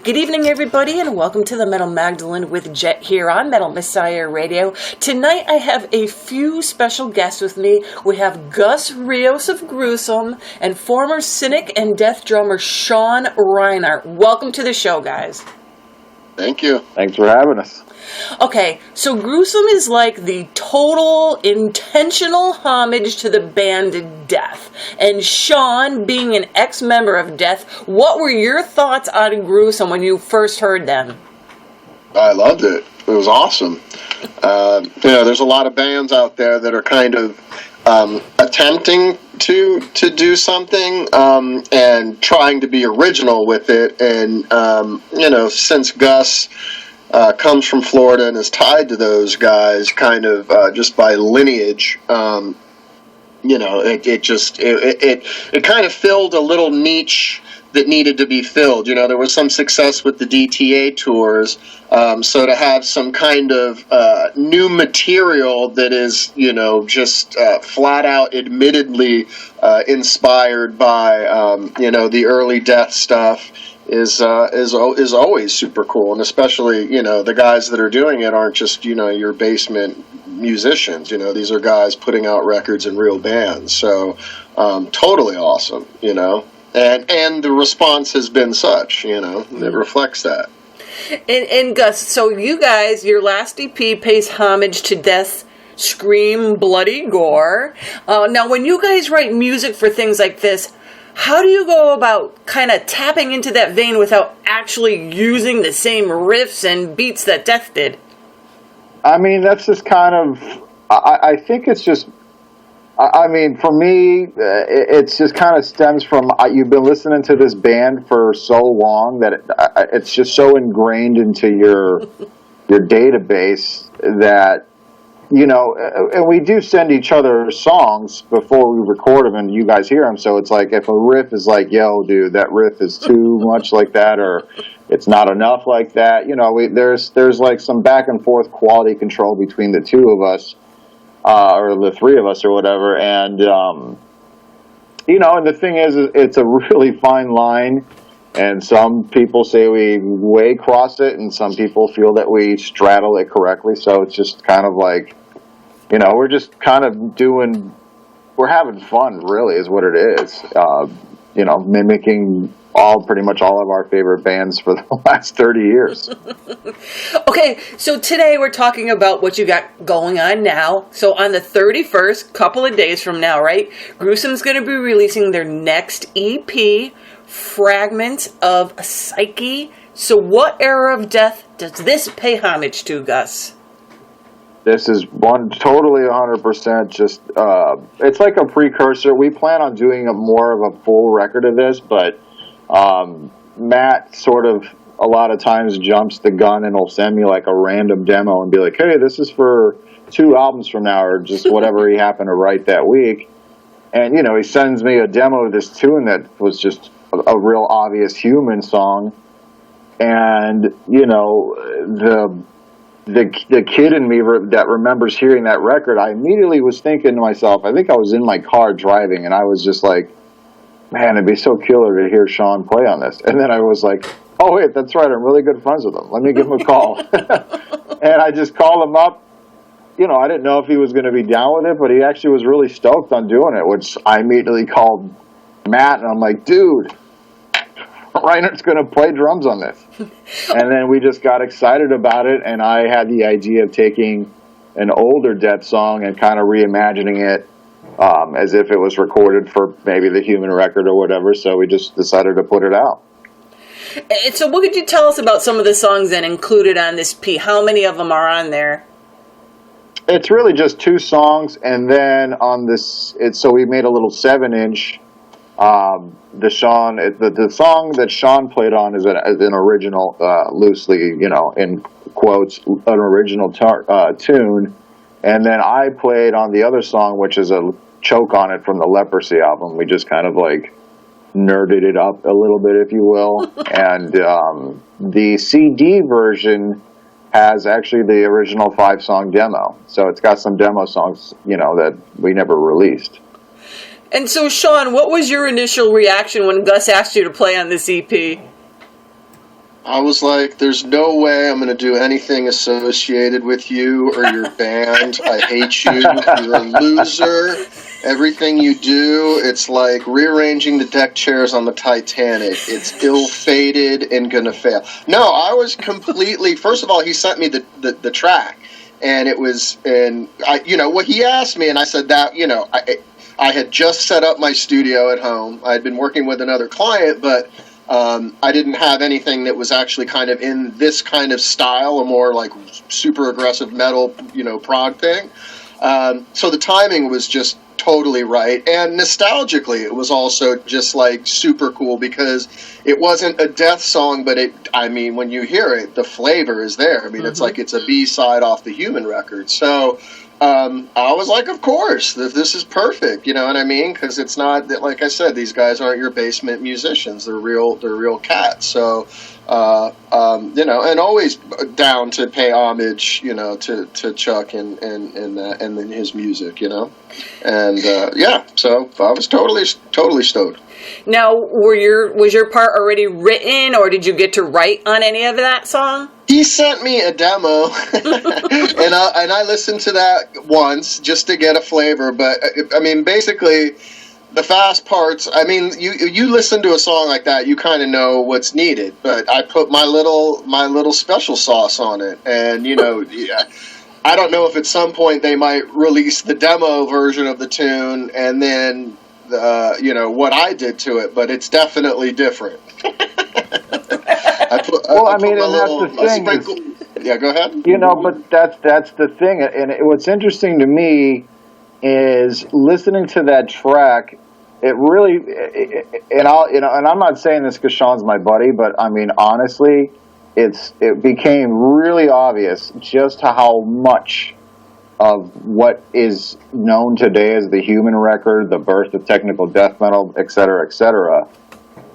Good evening, everybody, and welcome to the Metal Magdalene with Jet here on Metal Messiah Radio. Tonight, I have a few special guests with me. We have Gus Rios of Gruesome and former Cynic and Death drummer Sean Reinert. Welcome to the show, guys. Thank you. Thanks for having us. Okay, so Gruesome is like the total intentional homage to the band Death. And Sean, being an ex-member of Death, what were your thoughts on Gruesome when you first heard them? I loved it. It was awesome. There's a lot of bands out there that are kind of attempting to do something and trying to be original with it. And, since Gus comes from Florida and is tied to those guys kind of just by lineage, it kind of filled a little niche that needed to be filled. There was some success with the DTA tours, so to have some kind of new material that is, just flat out, admittedly inspired by, the early Death stuff is always super cool, and especially the guys that are doing it aren't just your basement musicians. These are guys putting out records in real bands, so totally awesome. And the response has been such, that reflects that. And Gus, so you guys, your last EP pays homage to Death's scream, bloody gore. Now, when you guys write music for things like this, how do you go about kind of tapping into that vein without actually using the same riffs and beats that Death did? I mean, that's just kind of, I think it's just, for me, it's just kind of stems from, you've been listening to this band for so long that it's just so ingrained into your database that, and we do send each other songs before we record them and you guys hear them. So it's like, if a riff is like, yo, dude, that riff is too much like that, or it's not enough like that, there's like some back and forth quality control between the two of us, or the three of us or whatever. And, and the thing is, it's a really fine line. And some people say we way cross it, and some people feel that we straddle it correctly. So it's just kind of like, we're just kind of we're having fun, really, is what it is. Mimicking pretty much all of our favorite bands for the last 30 years. Okay, so today we're talking about what you got going on now. So on the 31st, couple of days from now, right, Gruesome's going to be releasing their next EP, Fragments of Psyche. So what era of Death does this pay homage to, Gus? This is totally 100% just, it's like a precursor. We plan on doing more of a full record of this, but Matt sort of a lot of times jumps the gun and will send me like a random demo and be like, hey, this is for 2 albums from now, or just whatever he happened to write that week. And, he sends me a demo of this tune that was just a real obvious Human song. And, the kid in me that remembers hearing that record, I immediately was thinking to myself, I think I was in my car driving, and I was just like, man, it'd be so killer to hear Sean play on this. And then I was like, oh, wait, that's right, I'm really good friends with him. Let me give him a call. And I just called him up. I didn't know if he was going to be down with it, but he actually was really stoked on doing it, which I immediately called Matt, and I'm like, dude, Reinert's going to play drums on this. And then we just got excited about it, and I had the idea of taking an older Death song and kind of reimagining it as if it was recorded for maybe the Human record or whatever, so we just decided to put it out. And so what could you tell us about some of the songs that included on this EP? How many of them are on there? It's really just 2 songs, and then on this, so we made a little 7-inch. The song that Sean played on is an original, loosely, in quotes, an original tune. And then I played on the other song, which is a choke on it from the Leprosy album. We just kind of like nerded it up a little bit, if you will. And the CD version has actually the original 5-song demo. So it's got some demo songs, that we never released. And so, Sean, what was your initial reaction when Gus asked you to play on this EP? I was like, there's no way I'm going to do anything associated with you or your band. I hate you. You're a loser. Everything you do, it's like rearranging the deck chairs on the Titanic. It's ill-fated and going to fail. No, I was completely... First of all, he sent me the track. And it was... And, what he asked me, and I said that, I had just set up my studio at home. I had been working with another client, but... I didn't have anything that was actually kind of in this kind of style, a more like super aggressive metal, prog thing. So the timing was just totally right. And nostalgically, it was also just like super cool because it wasn't a death song, but when you hear it, the flavor is there. I mean, It's like it's a B-side off the Human record. So I was like, of course, this is perfect. You know what I mean? Because it's not that, like I said, these guys aren't your basement musicians. They're real cats. So, and always down to pay homage, to Chuck and his music, and so I was totally stoked. Now, was your part already written, or did you get to write on any of that song? He sent me a demo, and I listened to that once just to get a flavor. But I mean, basically, the fast parts. I mean, you listen to a song like that, you kind of know what's needed. But I put my little special sauce on it, and I don't know if at some point they might release the demo version of the tune, and then what I did to it. But it's definitely different. That's the thing. Yeah, go ahead. But that's the thing. And what's interesting to me is listening to that track. It really, and I'm not saying this because Sean's my buddy, but I mean honestly, it became really obvious just how much of what is known today as the Human record, the birth of technical death metal, et cetera,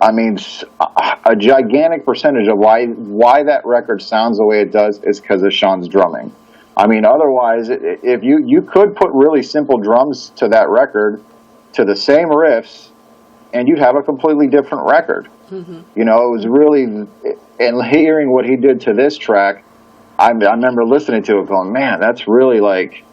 I mean, a gigantic percentage of why that record sounds the way it does is because of Sean's drumming. I mean, otherwise, if you could put really simple drums to that record, to the same riffs, and you'd have a completely different record. Mm-hmm. It was really, and hearing what he did to this track, I remember listening to it going, man, that's really like,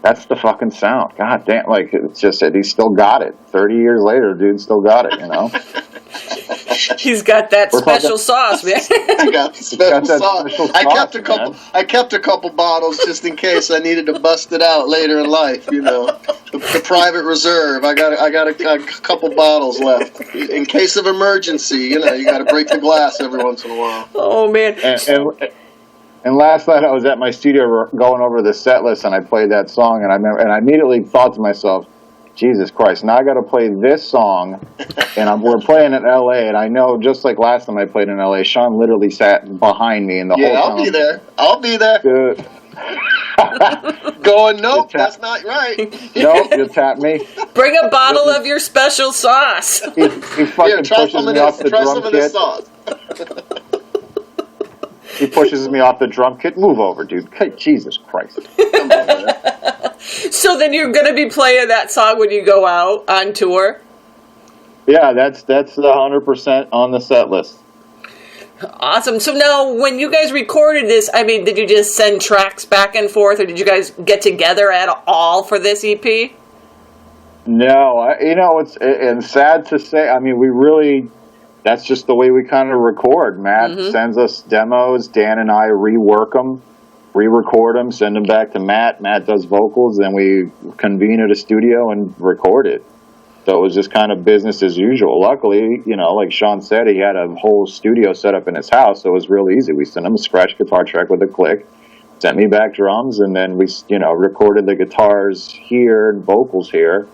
that's the fucking sound. God damn, like, it's just that he still got it. 30 years later, dude still got it, He's got that special sauce, man. I got the special sauce. I kept a couple bottles just in case I needed to bust it out later in life. The private reserve. I got a couple bottles left in case of emergency. You got to break the glass every once in a while. Oh man. And last night I was at my studio going over the set list, and I played that song, and I immediately thought to myself, Jesus Christ, now I got to play this song, and we're playing in L.A., and I know, just like last time I played in L.A., Sean literally sat behind me in the whole time. Yeah, I'll be there. Dude. Going, nope, that's not right. Nope, you tapped me. Bring a bottle of your special sauce. He fucking pushes me off the drum kit. He pushes me off the drum kit. Move over, dude. Jesus Christ. So then you're going to be playing that song when you go out on tour? Yeah, that's 100% on the set list. Awesome. So now, when you guys recorded this, I mean, did you just send tracks back and forth, or did you guys get together at all for this EP? No, it's sad to say. I mean, we really, that's just the way we kind of record. Matt sends us demos. Dan and I rework them, re-record them, send them back to Matt. Matt does vocals, then we convene at a studio and record it. So it was just kind of business as usual. Luckily, like Sean said, he had a whole studio set up in his house, so it was real easy. We sent him a scratch guitar track with a click, sent me back drums, and then we, recorded the guitars here and vocals here,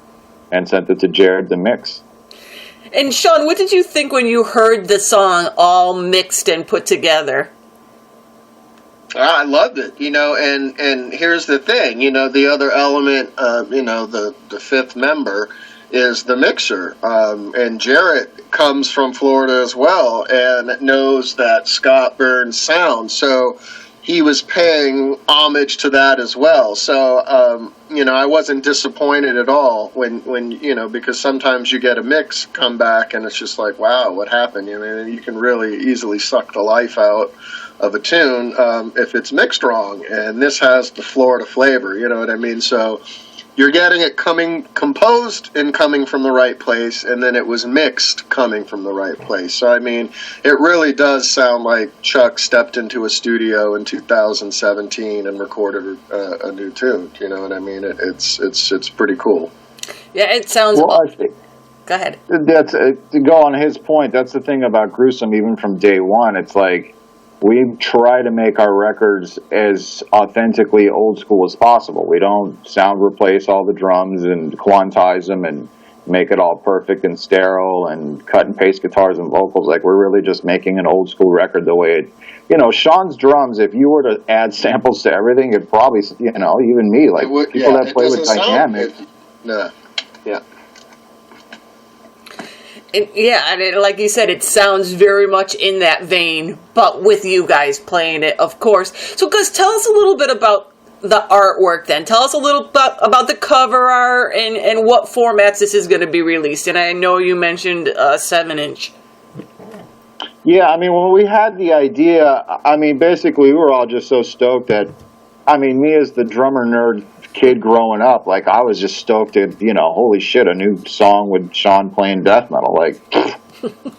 and sent it to Jared to mix. And Sean, what did you think when you heard the song all mixed and put together? I loved it, and here's the thing, the other element, the fifth member is the mixer, and Jarrett comes from Florida as well and knows that Scott Burns sound. So, he was paying homage to that as well. So, I wasn't disappointed at all when, because sometimes you get a mix come back and it's just like, wow, what happened? You can really easily suck the life out of a tune if it's mixed wrong. And this has the Florida flavor, you know what I mean? So you're getting it composed and coming from the right place, and then it was mixed coming from the right place. So, it really does sound like Chuck stepped into a studio in 2017 and recorded a new tune. You know what I mean? It's pretty cool. Yeah, it sounds... Well, I think... Go ahead. That's, to go on his point, that's the thing about Gruesome, even from day one. It's like, we try to make our records as authentically old school as possible. We don't sound replace all the drums and quantize them and make it all perfect and sterile and cut and paste guitars and vocals. Like, we're really just making an old school record the way it, Sean's drums, if you were to add samples to everything, it'd probably, even me, like people that play with dynamic. No. Yeah. And like you said, it sounds very much in that vein, but with you guys playing it, of course. So, Gus, tell us a little bit about the artwork then. Tell us a little about the cover art and what formats this is going to be released. And I know you mentioned 7-inch. Yeah, when we had the idea, basically we were all just so stoked that, me as the drummer nerd kid growing up, like, I was just stoked at, holy shit, a new song with Sean playing death metal. Like,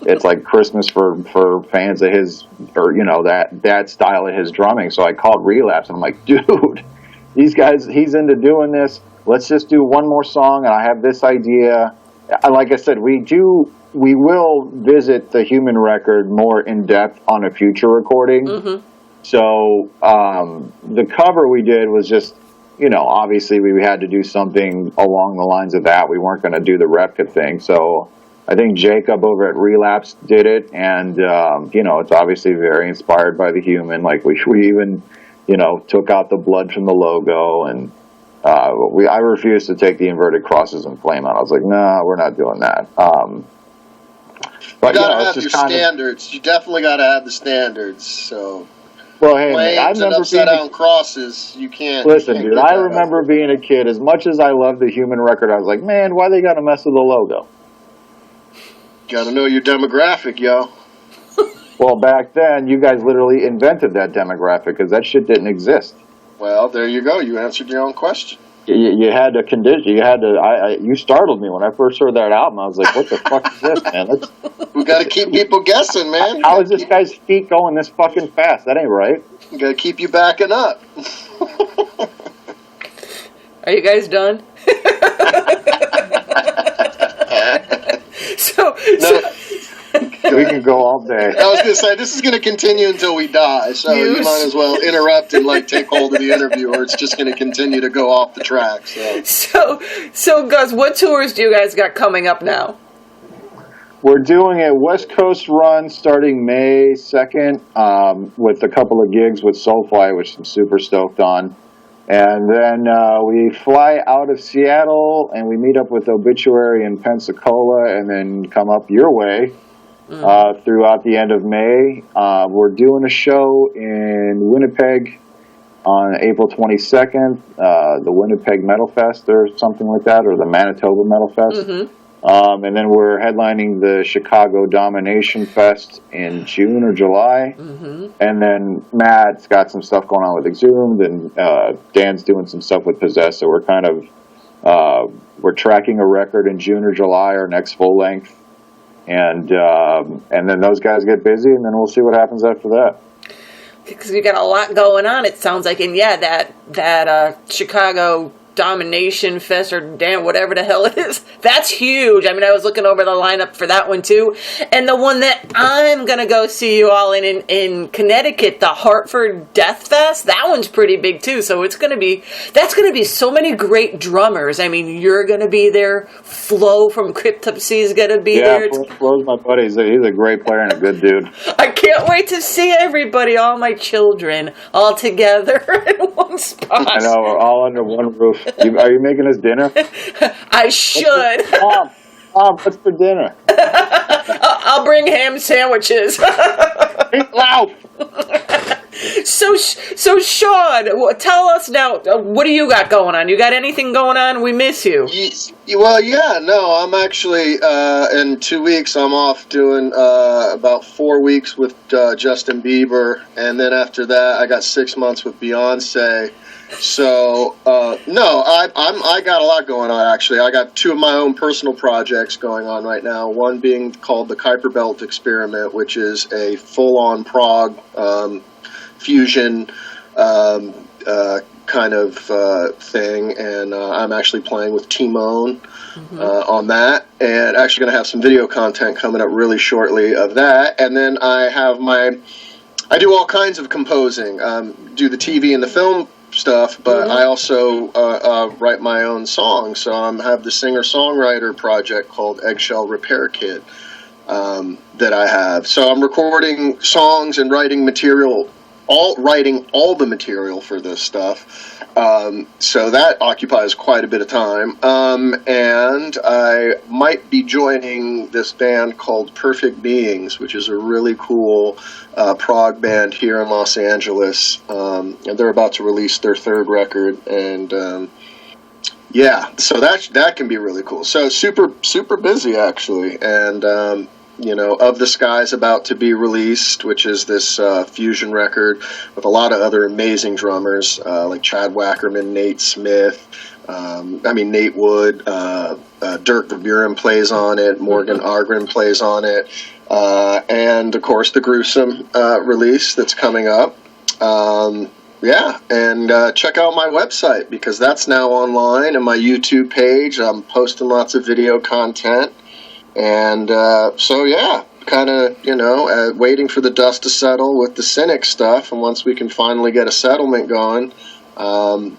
it's like Christmas for fans of his, or, that style of his drumming. So I called Relapse, and I'm like, dude, these guys, he's into doing this. Let's just do one more song, and I have this idea. Like I said, we will visit the Human record more in depth on a future recording. Mm-hmm. So the cover we did was just, obviously we had to do something along the lines of that. We weren't going to do the replica thing. So I think Jacob over at Relapse did it. And, it's obviously very inspired by the Human. Like, we even, took out the blood from the logo. And I refused to take the inverted crosses and flame out. I was like, no, we're not doing that. But, you gotta have your standards. You definitely got to have the standards. So... Well, hey, I remember upside down crosses. You can't. Listen, dude. I remember being a kid. As much as I loved the Human record, I was like, man, why they got to mess with the logo? Got to know your demographic, yo. Well, back then, you guys literally invented that demographic because that shit didn't exist. Well, there you go. You answered your own question. You had to condition. You startled me when I first heard that album. I was like, "What the fuck is this, man?" We got to keep people guessing, man. How is this guy's feet going this fucking fast? That ain't right. We got to keep you backing up. Are you guys done? We can go all day. I was going to say, this is going to continue until we die, so you might as well interrupt and take hold of the interview, or it's just going to continue to go off the track. So Gus, what tours do you guys got coming up now? We're doing a West Coast run starting May 2nd with a couple of gigs with Soulfly, which I'm super stoked on. And then we fly out of Seattle and we meet up with Obituary in Pensacola and then come up your way throughout the end of May. We're doing a show in Winnipeg on April 22nd, the Winnipeg Metal Fest or something like that, or the Manitoba Metal Fest. Mm-hmm. And then we're headlining the Chicago Domination Fest in June or July. Mm-hmm. And then Matt's got some stuff going on with Exhumed, and Dan's doing some stuff with Possessed. So we're kind of, we're tracking a record in June or July, our next full length. And then those guys get busy, and then we'll see what happens after that. Because you got a lot going on, it sounds like. And yeah, that Chicago Domination Fest, or damn, whatever the hell it is, that's huge. I mean, I was looking over the lineup for that one too, and the one that I'm gonna go see you all in Connecticut, the Hartford Death Fest, that one's pretty big too. So that's gonna be so many great drummers. I mean, you're gonna be there. Flo from Cryptopsy is gonna be there. Yeah, Flo's my buddy. He's a great player and a good dude. I can't wait to see everybody, all my children, all together in one spot. I know, we're all under one roof. Are you making us dinner? I should. Mom, what's for dinner? I'll bring ham sandwiches. Eat loud. So So Sean, tell us now. What do you got going on? You got anything going on? We miss you. Well, yeah, no, I'm actually in 2 weeks. I'm off doing about 4 weeks with Justin Bieber, and then after that, I got 6 months with Beyonce. So no, I got a lot going on. Actually, I got 2 of my own personal projects going on right now. One being called the Kuiper Belt Experiment, which is a full-on prog fusion kind of thing, and I'm actually playing with Timon on that, and actually going to have some video content coming up really shortly of that. And then I do all kinds of composing, do the TV and the film stuff, but I also write my own songs. So I have the singer-songwriter project called Eggshell Repair Kit that I have. So I'm recording songs and writing all the material for this stuff. So that occupies quite a bit of time. And I might be joining this band called Perfect Beings, which is a really cool prog band here in Los Angeles. And they're about to release their 3rd record. And yeah, so that can be really cool. So super busy, actually. And Of the Sky's about to be released, which is this fusion record with a lot of other amazing drummers like Chad Wackerman, Nate Smith, Nate Wood, Dirk Verburen plays on it, Morgan Argren plays on it, and of course the Gruesome release that's coming up. Check out my website because that's now online, and my YouTube page. I'm posting lots of video content. And kind of, waiting for the dust to settle with the Cynic stuff. And once we can finally get a settlement going, some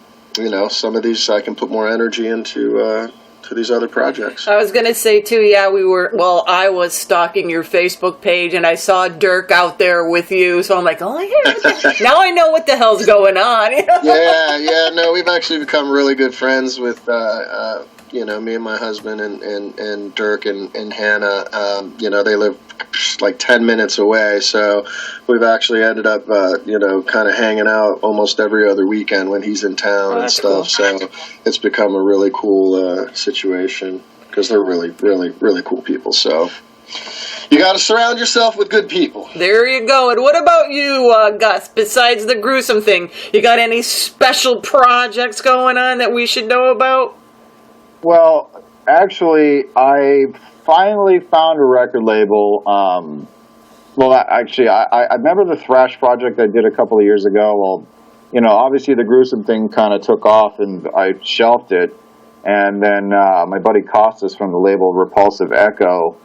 of these I can put more energy into to these other projects. I was going to say, too, I was stalking your Facebook page, and I saw Dirk out there with you. So I'm like, oh, yeah, now I know what the hell's going on. No, we've actually become really good friends with me and my husband and Dirk and Hannah. They live like 10 minutes away, so we've actually ended up, kind of hanging out almost every other weekend when he's in town and stuff. Cool. So it's become a really cool situation because they're really, really, really cool people. So you got to surround yourself with good people. There you go. And what about you, Gus? Besides the Gruesome thing, you got any special projects going on that we should know about? Well, actually, I finally found a record label. I remember the thrash project I did a couple of years ago. Well, obviously the Gruesome thing kind of took off, and I shelved it. And then my buddy Costas from the label Repulsive Echo,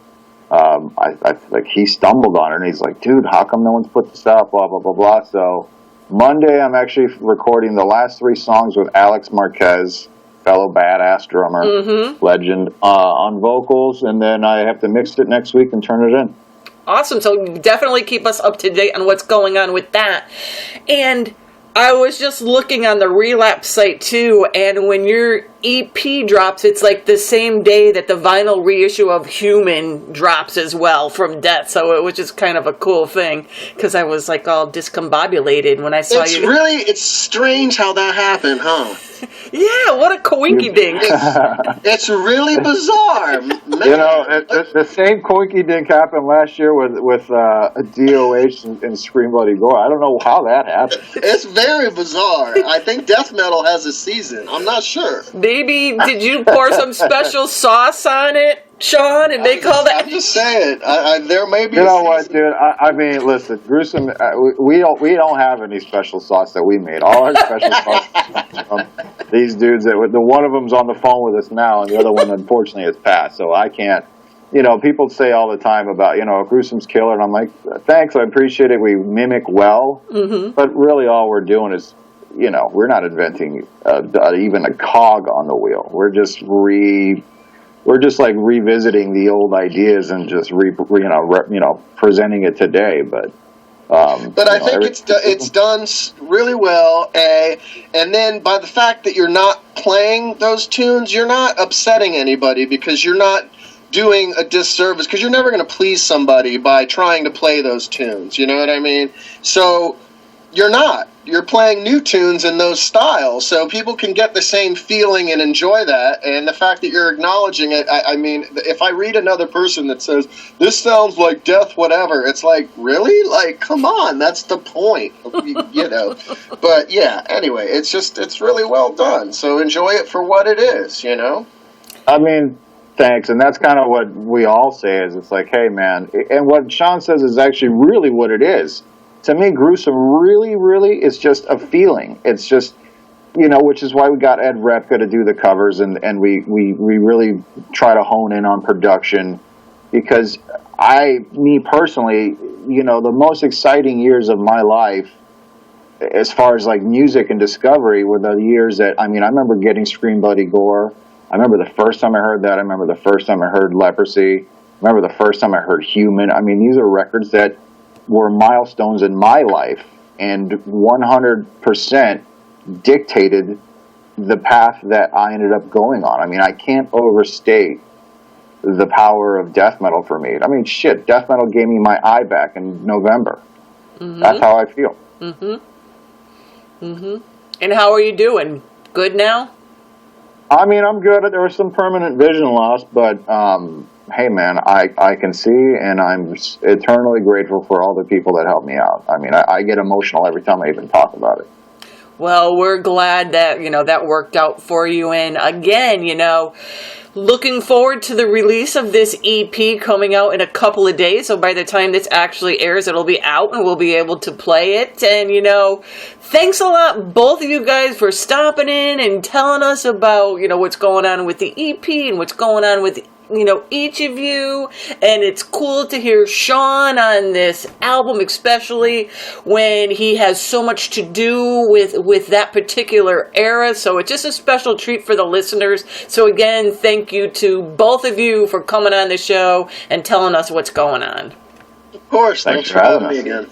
he stumbled on it, and he's like, "Dude, how come no one's put this out?" Blah blah blah blah. So Monday, I'm actually recording the last 3 songs with Alex Marquez, fellow badass drummer, legend, on vocals, and then I have to mix it next week and turn it in. Awesome. So definitely keep us up to date on what's going on with that. And I was just looking on the Relapse site too, and when your EP drops, it's like the same day that the vinyl reissue of Human drops as well from Death. So it was just kind of a cool thing because I was like all discombobulated when I saw you. It's strange how that happened, huh? Yeah, what a coinky dink. It's really bizarre. The same coinky dink happened last year with DOH and Scream Bloody Gore. I don't know how that happened. It's very bizarre. I think death metal has a season. I'm not sure. Maybe, did you pour some special sauce on it, Sean, and they call that? I'm just saying, there may be. You know what, dude? I mean, listen, Gruesome. We don't have any special sauce that we made. All our special sauce comes from these dudes. The one of them's on the phone with us now, and the other one, unfortunately, has passed. So I can't. People say all the time about Gruesome's killer, and I'm like, thanks, I appreciate it. We mimic well, but really, all we're doing is, we're not inventing even a cog on the wheel. We're just like revisiting the old ideas and just presenting it today. But I think it's done really well. And then by the fact that you're not playing those tunes, you're not upsetting anybody because you're not doing a disservice because you're never going to please somebody by trying to play those tunes. You know what I mean? So you're not. You're playing new tunes in those styles, so people can get the same feeling and enjoy that. And the fact that you're acknowledging it, I mean, if I read another person that says, this sounds like death, whatever, it's like, really? Like, come on, that's the point, you know. But yeah, anyway, it's really well done, so enjoy it for what it is, you know. I mean, thanks, and that's kind of what we all say, is it's like, hey, man, and what Sean says is actually really what it is. To me, Gruesome really, really is just a feeling. It's just, you know, which is why we got Ed Repka to do the covers, and we really try to hone in on production, because me personally, you know, the most exciting years of my life, as far as like music and discovery, were the years that, I mean, I remember getting Scream Bloody Gore. I remember the first time I heard that. I remember the first time I heard Leprosy. I remember the first time I heard Human. I mean, these are records that were milestones in my life, and 100% dictated the path that I ended up going on. I mean, I can't overstate the power of death metal for me. I mean, shit, death metal gave me my eye back in November. Mm-hmm. That's how I feel. Mm-hmm. Mm-hmm. And how are you doing? Good now? I mean, I'm good. There was some permanent vision loss, but hey, man, I can see, and I'm eternally grateful for all the people that helped me out. I mean, I get emotional every time I even talk about it. Well, we're glad that, you know, that worked out for you. And again, you know, looking forward to the release of this EP coming out in a couple of days. So by the time this actually airs, it'll be out and we'll be able to play it. And, you know, thanks a lot, both of you guys, for stopping in and telling us about, you know, what's going on with the EP and what's going on with, you know, each of you. And it's cool to hear Sean on this album, especially when he has so much to do with that particular era. So it's just a special treat for the listeners. So again, thank you to both of you for coming on the show and telling us what's going on. Of course. Thanks for having me again.